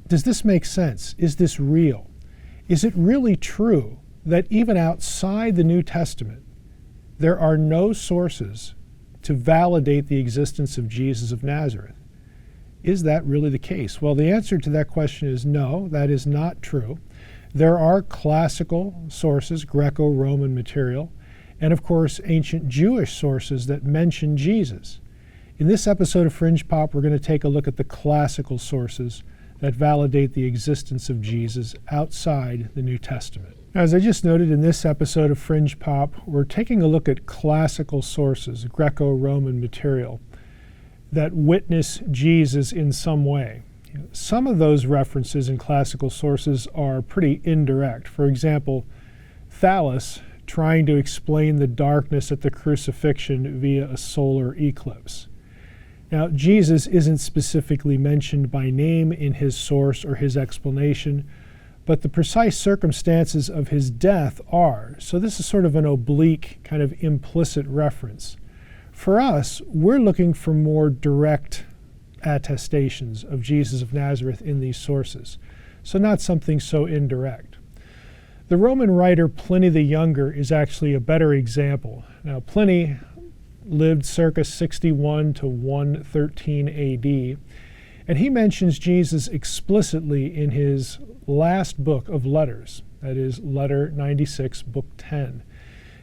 Does this make sense? Is this real? Is it really true that even outside the New Testament, there are no sources to validate the existence of Jesus of Nazareth? Is that really the case? Well, the answer to that question is no, that is not true. There are classical sources, Greco-Roman material, and of course ancient Jewish sources that mention Jesus. In this episode of Fringe Pop, we're going to take a look at the classical sources that validate the existence of Jesus outside the New Testament. As I just noted in this episode of Fringe Pop, we're taking a look at classical sources, Greco-Roman material, that witness Jesus in some way. Some of those references in classical sources are pretty indirect. For example, Thales trying to explain the darkness at the crucifixion via a solar eclipse. Now, Jesus isn't specifically mentioned by name in his source or his explanation, but the precise circumstances of his death are. So this is sort of an oblique, kind of implicit reference. For us, we're looking for more direct attestations of Jesus of Nazareth in these sources, so not something so indirect. The Roman writer Pliny the Younger is actually a better example. Now, Pliny lived circa 61 to 113 AD, and he mentions Jesus explicitly in his last book of letters, that is, Letter 96, Book 10.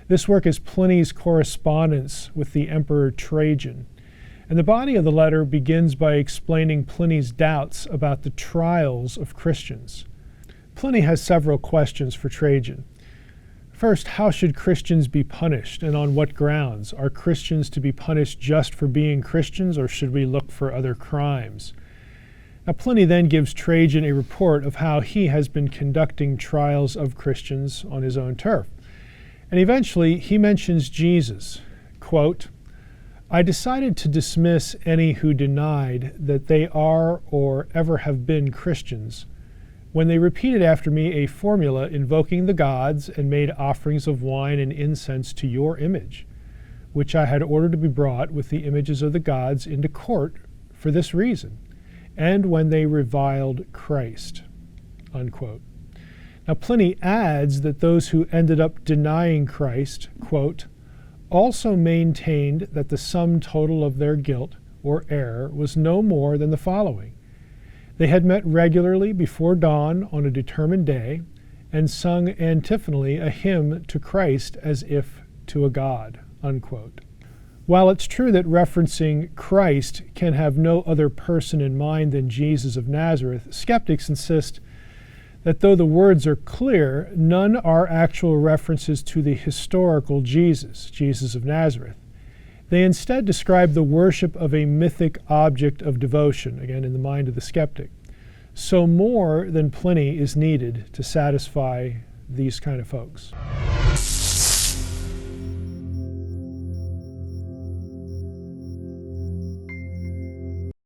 This work is Pliny's correspondence with the Emperor Trajan, and the body of the letter begins by explaining Pliny's doubts about the trials of Christians. Pliny has several questions for Trajan. First, how should Christians be punished, and on what grounds? Are Christians to be punished just for being Christians, or should we look for other crimes? Now, Pliny then gives Trajan a report of how he has been conducting trials of Christians on his own turf. And eventually, he mentions Jesus, quote, "I decided to dismiss any who denied that they are or ever have been Christians, when they repeated after me a formula invoking the gods and made offerings of wine and incense to your image, which I had ordered to be brought with the images of the gods into court for this reason, and when they reviled Christ," unquote. Now, Pliny adds that those who ended up denying Christ, quote, "also maintained that the sum total of their guilt or error was no more than the following. They had met regularly before dawn on a determined day and sung antiphonally a hymn to Christ as if to a god," unquote. While it's true that referencing Christ can have no other person in mind than Jesus of Nazareth, skeptics insist that though the words are clear, none are actual references to the historical Jesus, Jesus of Nazareth. They instead describe the worship of a mythic object of devotion, again in the mind of the skeptic. So more than Pliny is needed to satisfy these kind of folks.